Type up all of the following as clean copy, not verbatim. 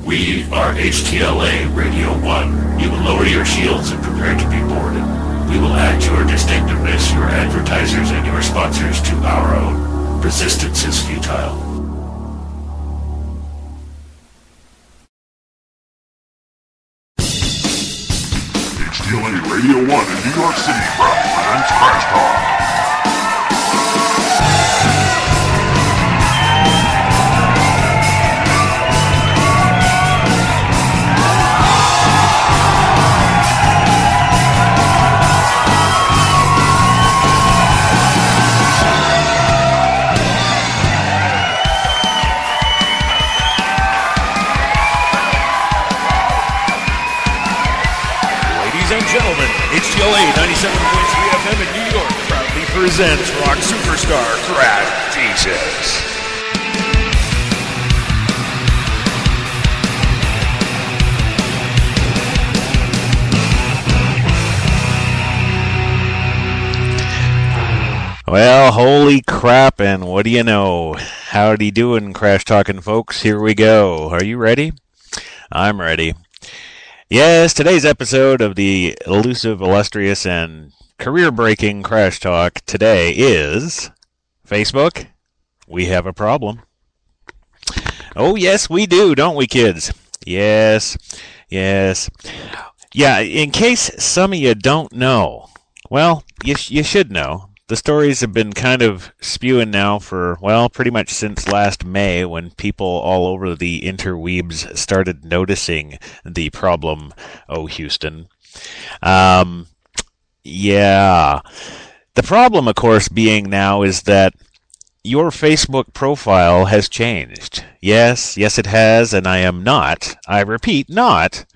We are HTLA Radio 1. You will lower your shields and prepare to be boarded. We will add to your distinctiveness, your advertisers, and your sponsors to our own. Resistance is futile. HTLA Radio 1 in New York City presents Crash Talk. Gentlemen, HTLA 97.3 FM in New York proudly presents rock superstar Crash Jesus. Well, holy crap, and what do you know? Howdy doing, Crash Talking folks? Here we go. Are you ready? I'm ready. Yes, today's episode of the elusive, illustrious, and career-breaking Crash Talk today is Facebook. We have a problem. Oh, yes, we do, don't we, kids? Yes. Yeah, in case some of you don't know, well, you should know. The stories have been kind of spewing now for, well, pretty much since last May when people all over the interweebs started noticing the problem, oh, Houston. Yeah. The problem, of course, being now is that your Facebook profile has changed. Yes, it has, and I repeat, am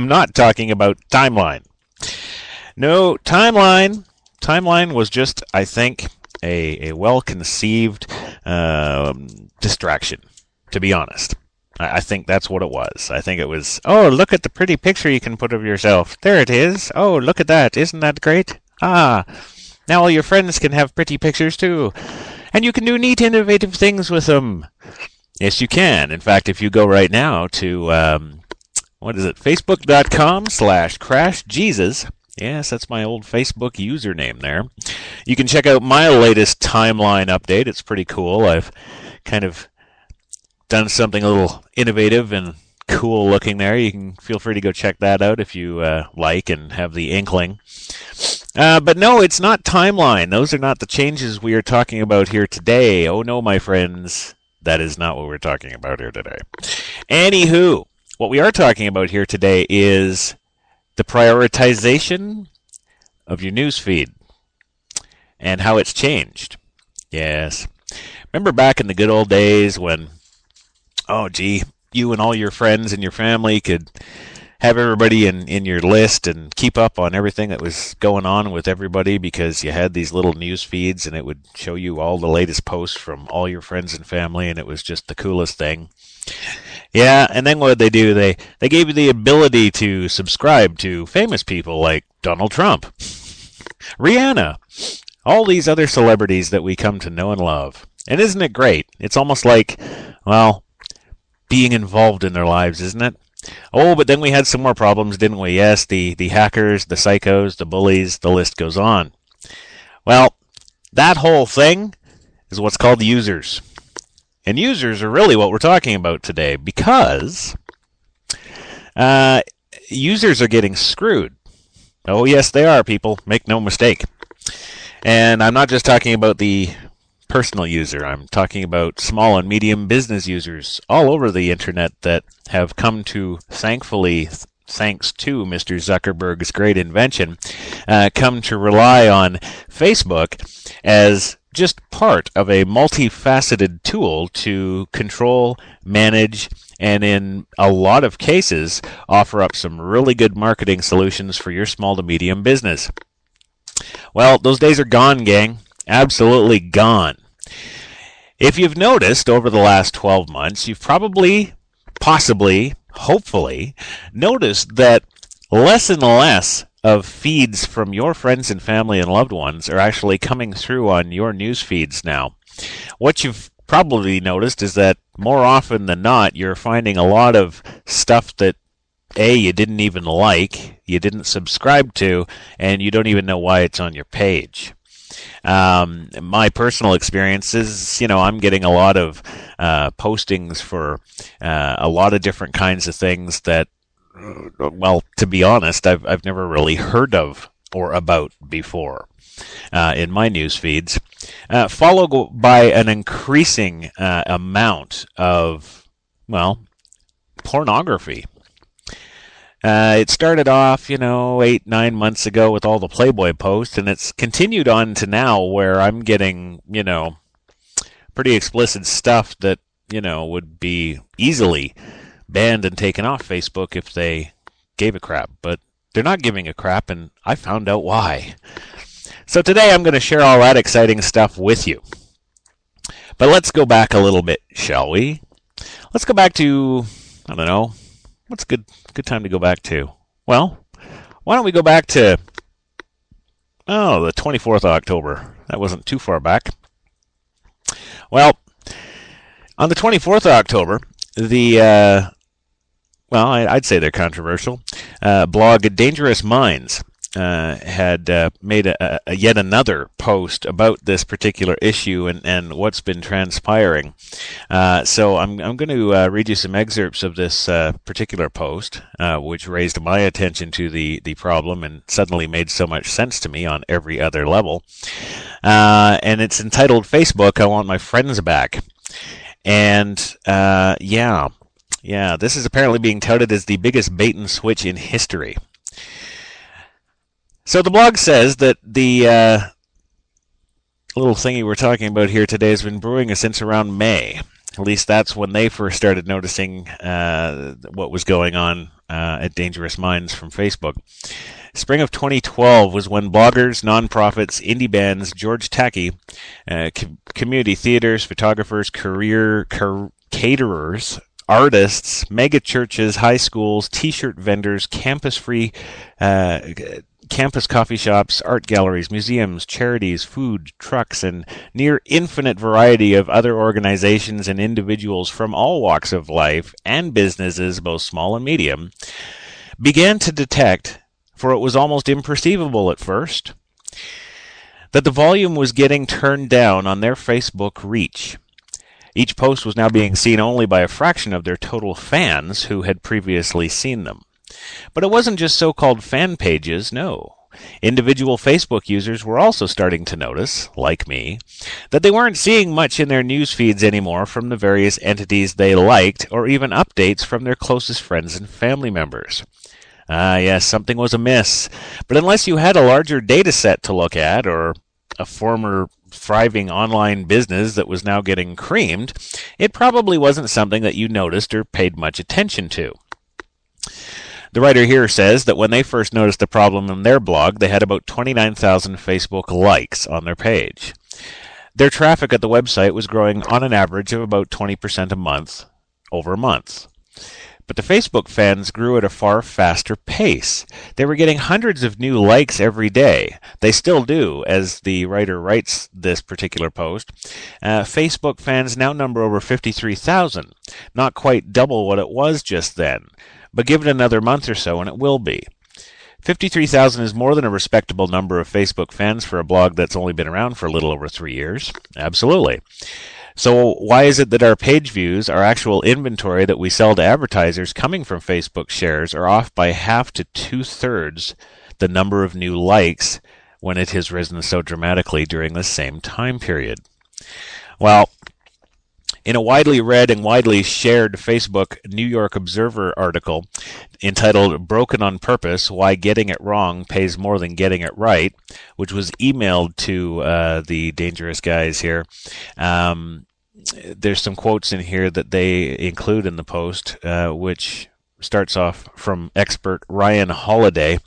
not talking about Timeline. No, Timeline was just, I think, a well-conceived distraction, to be honest. I think that's what it was. I think it was, oh, look at the pretty picture you can put of yourself. There it is. Oh, look at that. Isn't that great? Ah, now all your friends can have pretty pictures too. And you can do neat, innovative things with them. Yes, you can. In fact, if you go right now to, facebook.com/crashjesus, yes, that's my old Facebook username there. You can check out my latest Timeline update. It's pretty cool. I've kind of done something a little innovative and cool looking there. You can feel free to go check that out if you like and have the inkling. But no, it's not Timeline. Those are not the changes we are talking about here today. Oh no, my friends. That is not what we're talking about here today. Anywho, what we are talking about here today is the prioritization of your news feed and how it's changed. Yes. Remember back in the good old days when, oh gee, you and all your friends and your family could have everybody in your list and keep up on everything that was going on with everybody because you had these little news feeds and it would show you all the latest posts from all your friends and family, and it was just the coolest thing. Yeah, and then what did they do? They gave you the ability to subscribe to famous people like Donald Trump, Rihanna, all these other celebrities that we come to know and love. And isn't it great? It's almost like, well, being involved in their lives, isn't it? Oh, but then we had some more problems, didn't we? Yes, the hackers, the psychos, the bullies, the list goes on. Well, that whole thing is what's called users. And users are really what we're talking about today because users are getting screwed. Oh, yes, they are, people. Make no mistake. And I'm not just talking about the personal user. I'm talking about small and medium business users all over the internet that have come to, thankfully, thanks to Mr. Zuckerberg's great invention, come to rely on Facebook as just part of a multifaceted tool to control, manage, and in a lot of cases, offer up some really good marketing solutions for your small to medium business. Well, those days are gone, gang. Absolutely gone. If you've noticed over the last 12 months, you've probably, possibly, hopefully, noticed that less and less of feeds from your friends and family and loved ones are actually coming through on your news feeds now. What you've probably noticed is that more often than not, you're finding a lot of stuff that you didn't even like, you didn't subscribe to, and you don't even know why it's on your page. My personal experience is, I'm getting a lot of postings for a lot of different kinds of things that, well, to be honest, I've never really heard of or about before in my news feeds, followed by an increasing amount of, pornography. It started off, 8-9 months ago with all the Playboy posts, and it's continued on to now where I'm getting, pretty explicit stuff that, would be easily banned and taken off Facebook if they gave a crap. But they're not giving a crap, and I found out why. So today I'm going to share all that exciting stuff with you. But let's go back a little bit, shall we? Let's go back to, I don't know, what's a good time to go back to? Well, why don't we go back to, the 24th of October. That wasn't too far back. Well, on the 24th of October, the, I'd say they're controversial, blog Dangerous Minds had made yet another post about this particular issue and what's been transpiring. So I'm going to read you some excerpts of this particular post, which raised my attention to the problem and suddenly made so much sense to me on every other level. And it's entitled, Facebook, I Want My Friends Back. And this is apparently being touted as the biggest bait and switch in history. So the blog says that the little thingy we're talking about here today has been brewing since around May. At least that's when they first started noticing what was going on at Dangerous Minds from Facebook. Spring of 2012 was when bloggers, nonprofits, indie bands, George Tacky, community theaters, photographers, caterers, artists, mega churches, high schools, t-shirt vendors, campus coffee shops, art galleries, museums, charities, food, trucks, and near infinite variety of other organizations and individuals from all walks of life and businesses, both small and medium, began to detect, for it was almost imperceivable at first, that the volume was getting turned down on their Facebook reach. Each post was now being seen only by a fraction of their total fans who had previously seen them. But it wasn't just so-called fan pages, no. Individual Facebook users were also starting to notice, like me, that they weren't seeing much in their news feeds anymore from the various entities they liked, or even updates from their closest friends and family members. Yes, something was amiss. But unless you had a larger data set to look at, or a former thriving online business that was now getting creamed, it probably wasn't something that you noticed or paid much attention to. The writer here says that when they first noticed the problem in their blog, they had about 29,000 Facebook likes on their page. Their traffic at the website was growing on an average of about 20% a month over a month. But the Facebook fans grew at a far faster pace. They were getting hundreds of new likes every day. They still do, as the writer writes this particular post. Facebook fans now number over 53,000, not quite double what it was just then. But give it another month or so and it will be. 53,000 is more than a respectable number of Facebook fans for a blog that's only been around for a little over 3 years. Absolutely. So why is it that our page views, our actual inventory that we sell to advertisers coming from Facebook shares, are off by half to 2/3 the number of new likes when it has risen so dramatically during the same time period? Well, in a widely read and widely shared Facebook New York Observer article entitled Broken on Purpose, Why Getting It Wrong Pays More Than Getting It Right, which was emailed to the dangerous guys here, there's some quotes in here that they include in the post, which starts off from expert Ryan Holiday,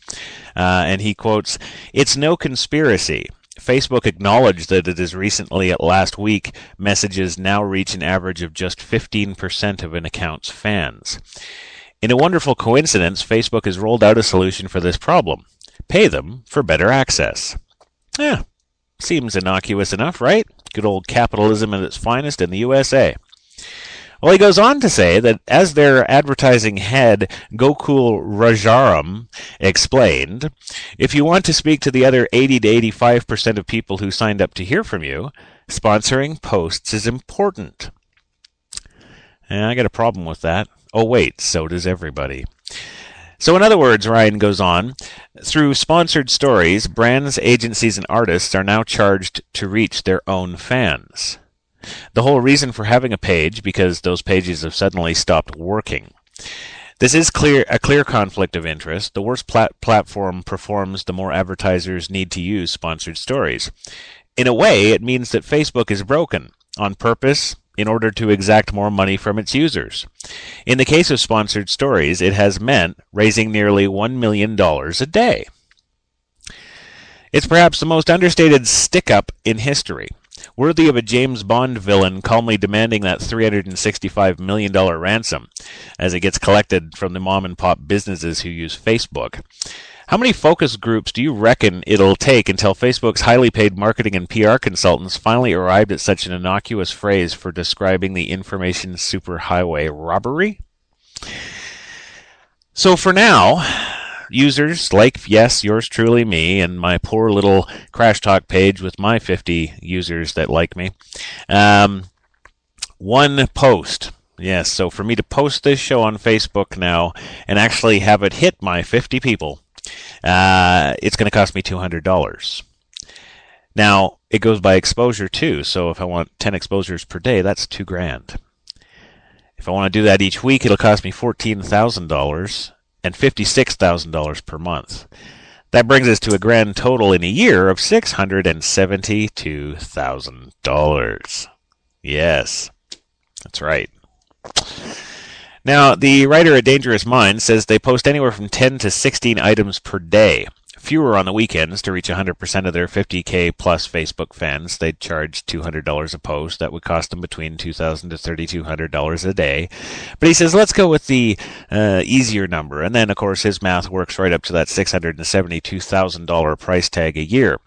and he quotes, "It's no conspiracy. Facebook acknowledged that it is recently, last week, messages now reach an average of just 15% of an account's fans. In a wonderful coincidence, Facebook has rolled out a solution for this problem. Pay them for better access." Yeah, Seems innocuous enough, right? Good old capitalism at its finest in the USA. Well, he goes on to say that as their advertising head, Gokul Rajaram, explained, if you want to speak to the other 80 to 85% of people who signed up to hear from you, sponsoring posts is important. And I got a problem with that. Oh, wait, so does everybody. So in other words, Ryan goes on, through sponsored stories, brands, agencies, and artists are now charged to reach their own fans. The whole reason for having a page, because those pages have suddenly stopped working. This is a clear conflict of interest. The worse platform performs, the more advertisers need to use sponsored stories. In a way, it means that Facebook is broken, on purpose, in order to exact more money from its users. In the case of sponsored stories, it has meant raising nearly $1 million a day. It's perhaps the most understated stick-up in history, worthy of a James Bond villain calmly demanding that $365 million ransom as it gets collected from the mom-and-pop businesses who use Facebook. How many focus groups do you reckon it'll take until Facebook's highly paid marketing and PR consultants finally arrived at such an innocuous phrase for describing the information superhighway robbery? So for now, users like, yes, yours truly, me, and my poor little CRASHTalk page with my 50 users that like me, one post. Yes, so for me to post this show on Facebook now and actually have it hit my 50 people, it's going to cost me $200. Now, it goes by exposure too, so if I want 10 exposures per day, that's $2,000. If I want to do that each week, it'll cost me $14,000 and $56,000 per month. That brings us to a grand total in a year of $672,000. Yes, that's right. Now, the writer at Dangerous Minds says they post anywhere from 10 to 16 items per day. Fewer on the weekends to reach 100% of their 50K plus Facebook fans. They'd charge $200 a post. That would cost them between $2,000 to $3,200 a day. But he says, let's go with the easier number. And then, of course, his math works right up to that $672,000 price tag a year.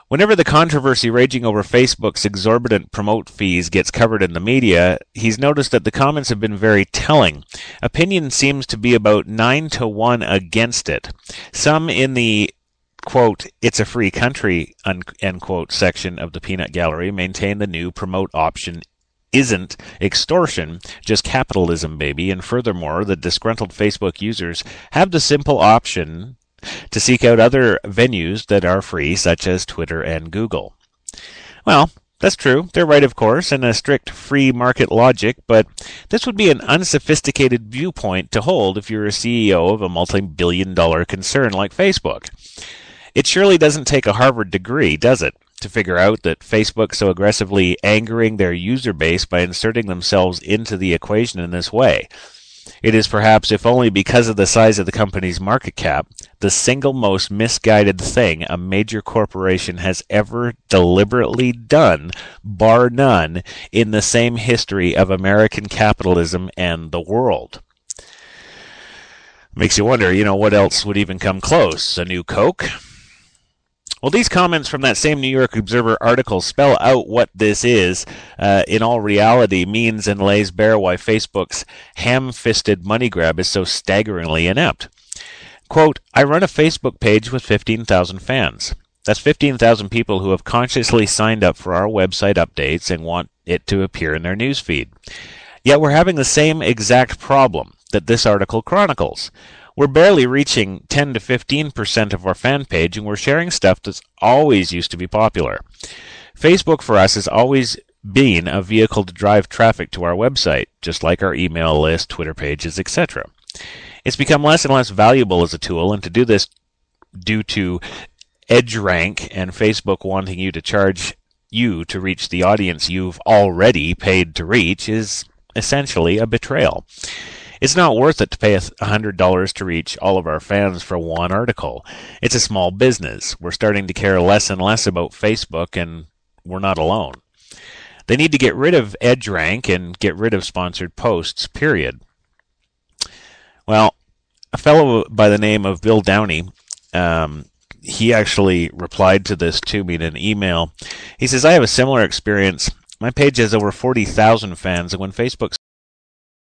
Whenever the controversy raging over Facebook's exorbitant promote fees gets covered in the media, he's noticed that the comments have been very telling. Opinion seems to be about 9-1 against it. Some in the, quote, it's a free country, end quote, section of the peanut gallery maintain the new promote option isn't extortion, just capitalism, baby. And furthermore, the disgruntled Facebook users have the simple option to seek out other venues that are free, such as Twitter and Google. Well, that's true. They're right, of course, in a strict free market logic, but this would be an unsophisticated viewpoint to hold if you're a CEO of a multi-billion-dollar concern like Facebook. It surely doesn't take a Harvard degree, does it, to figure out that Facebook's so aggressively angering their user base by inserting themselves into the equation in this way. It is perhaps, if only because of the size of the company's market cap, the single most misguided thing a major corporation has ever deliberately done, bar none, in the same history of American capitalism and the world. Makes you wonder, what else would even come close? A new Coke? Well, these comments from that same New York Observer article spell out what this is, in all reality, means and lays bare why Facebook's ham-fisted money grab is so staggeringly inept. Quote, I run a Facebook page with 15,000 fans. That's 15,000 people who have consciously signed up for our website updates and want it to appear in their newsfeed. Yet we're having the same exact problem that this article chronicles. We're barely reaching 10 to 15% of our fan page, and we're sharing stuff that's always used to be popular. Facebook for us has always been a vehicle to drive traffic to our website, just like our email list, Twitter pages, etc. It's become less and less valuable as a tool, and to do this due to EdgeRank and Facebook wanting you to charge you to reach the audience you've already paid to reach is essentially a betrayal. It's not worth it to pay $100 to reach all of our fans for one article. It's a small business. We're starting to care less and less about Facebook, and we're not alone. They need to get rid of EdgeRank and get rid of sponsored posts, period. Well, a fellow by the name of Bill Downey he actually replied to this to me in an email. He says, I have a similar experience. My page has over 40,000 fans, and when Facebook